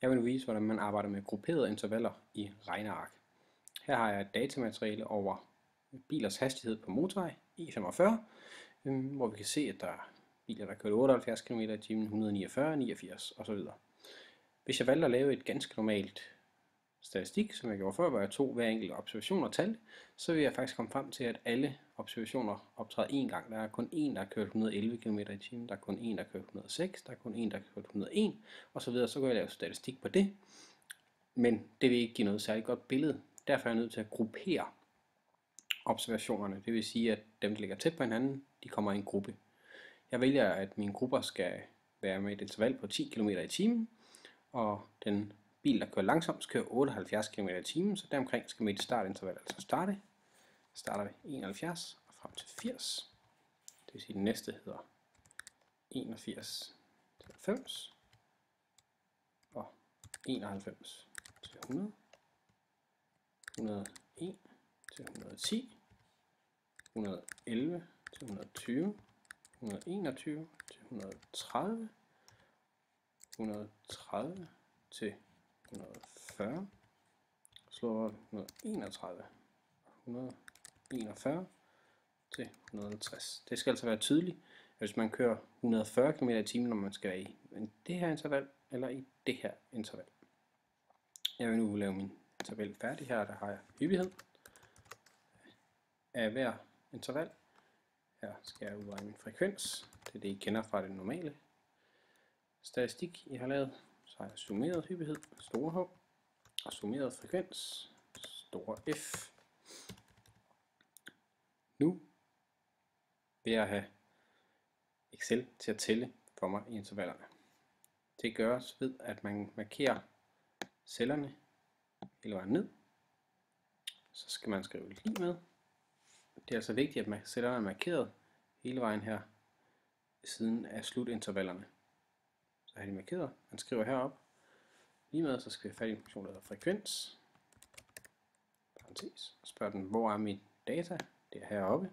Jeg vil nu vise, hvordan man arbejder med grupperede intervaller i regneark. Her har jeg et datamateriale over bilers hastighed på motorvej, E45, hvor vi kan se, at der er biler, der kører 78 km/t, 149, 89 osv. Hvis jeg valgte at lave et ganske normalt statistik, som jeg gjorde før, hvor jeg tog hver enkelt observation og talte, så vil jeg faktisk komme frem til, at alle observationer optræder én gang. Der er kun en, der har kørt 111 km/t, der er kun en, der har kørt 106, der er kun en, der har kørt 101, og så videre. Så kan jeg lave statistik på det, men det vil ikke give noget særligt godt billede. Derfor er jeg nødt til at gruppere observationerne. Det vil sige, at dem, der ligger tæt på hinanden, de kommer i en gruppe. Jeg vælger, at mine grupper skal være med et interval på 10 km/t, og den bil, der kører langsomt, kører 78 km/t, så deromkring skal mit startinterval altså starte. Starter ved 71 og frem til 80. Det vil sige, at den næste hedder 81 til 90 og 91 til 100, 101 til 110, 111 til 120, 121 til 130, 130 til 140, slår op 131 og 141 til 150. Det skal altså være tydeligt, hvis man kører 140 km/t, når man skal være i det her interval eller i det her interval. Jeg vil nu lave min tabel færdig her. Der har jeg hyppighed af hver interval. Her skal jeg udregne min frekvens. Det er det, I kender fra det normale statistik, I har lavet. Så har jeg summeret hyppighed, store H, og summeret frekvens, store F. Nu vil jeg have Excel til at tælle for mig i intervallerne. Det gøres ved, at man markerer cellerne hele vejen ned. Så skal man skrive lige med. Det er altså vigtigt, at cellerne er markeret hele vejen her ved siden af slutintervallerne. Så har de markeret. Man skriver herop. Lige med, så skal vi have fat i en funktion, der hedder frekvens. Parentes. Og spørger den, hvor er mit data? Det er heroppe.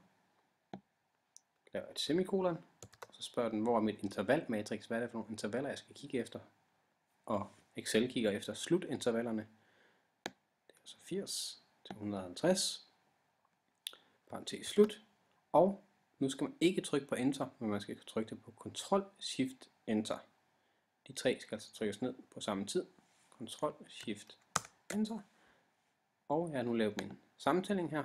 Laver et semikolon. Og så spørger den, hvor er mit intervalmatrix? Hvad er det for nogle intervaller, jeg skal kigge efter? Og Excel kigger efter slutintervallerne. Det er altså 80 til 150. Parentes slut. Og nu skal man ikke trykke på Enter, men man skal trykke det på Ctrl-Shift-Enter. De tre skal altså trykkes ned på samme tid. Ctrl-Shift-Enter. Og jeg har nu lavet min sammentælling her.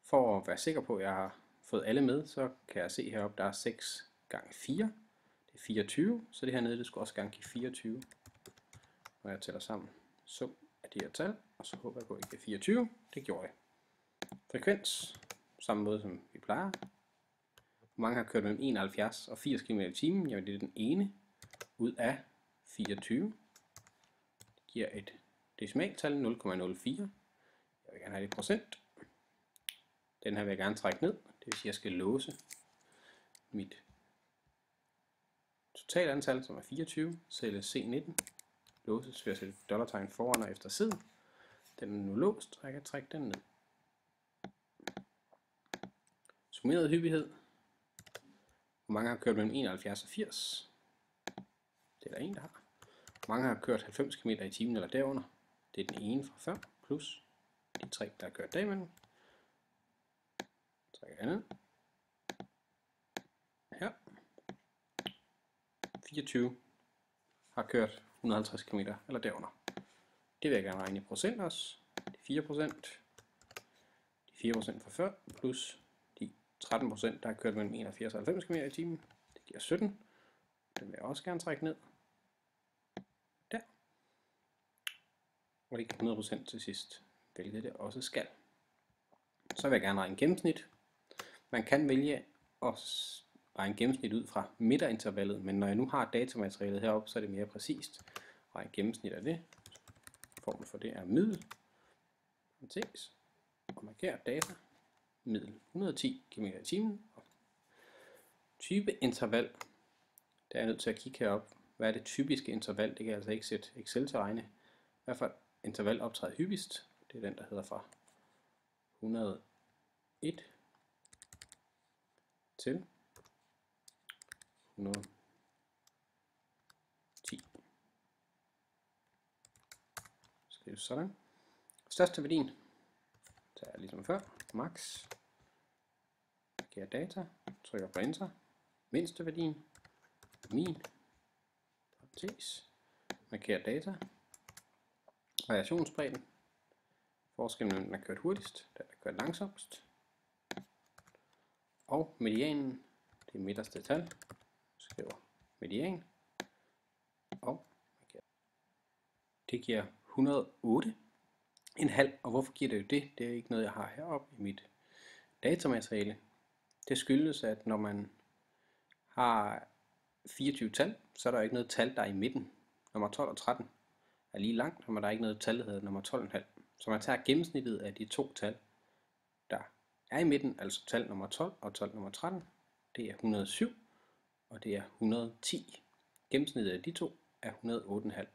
For at være sikker på, at jeg har fået alle med, så kan jeg se heroppe, der er 6 gange 4. Det er 24, så det her nede, det skulle også gerne give 24. Når jeg tæller sammen sum af de her tal, og så håber jeg på, at det giver 24. Det gjorde jeg. Frekvens, samme måde som vi plejer. Hvor mange har kørt mellem 71 og 80 km/t? Jamen det er den ene ud af 24. Det giver et decimaltal 0,04. Jeg vil gerne have det i procent. Den her vil jeg gerne trække ned. Det vil sige, at jeg skal låse mit totale antal, som er 24. Celle C19 låses ved at sætte dollartegn foran og efter siden. Den er nu låst, og jeg kan trække den ned. Summeret hyppighed. Hvor mange har kørt mellem 71 og 80? Det er der en, der har. Hvor mange har kørt 90 km/t eller derunder? Det er den ene fra før, plus de tre, der har kørt derimellem. Trækker jeg ned. Her. 24 har kørt 150 km eller derunder. Det vil jeg gerne regne i procent også. Det er 4%. De 4% fra før, plus de 13%, der har kørt mellem 81 og 90 km/t. Det giver 17. Den vil jeg også gerne trække ned. Der. Og det giver 100% til sidst, hvilket det også skal. Så vil jeg gerne regne gennemsnit. Man kan vælge at regne gennemsnit ud fra midterintervallet, men når jeg nu har datamaterialet heroppe, så er det mere præcist. Regne gennemsnit af det. Formel for det er middel. Og marker data. Middel 110 km/t. Type interval. Der er jeg nødt til at kigge herop. Hvad er det typiske interval? Det kan jeg altså ikke sætte Excel til at regne. Hvad for et interval optræder hyppigst? Det er den, der hedder fra 101 til 110. Sådan. Største værdien, så er ligesom før, max, markerer data, trykker på enter, mindste værdien, min, parentes, markerer data, variationsbredden, forskellen mellem den er kørt hurtigst, den er kørt langsomst, og medianen, det er midterste tal, skriver median, og det giver 108,5, og hvorfor giver det jo det? Det er ikke noget, jeg har heroppe i mit datamateriale. Det skyldes, at når man har 24 tal, så er der ikke noget tal, der er i midten. Nummer 12 og 13 er lige langt, og der er ikke noget tal, der hedder nummer 12,5. Så man tager gennemsnittet af de to tal, der er i midten, altså tal nummer 12 og tal nummer 13. Det er 107, og det er 110. Gennemsnittet af de to er 108,5.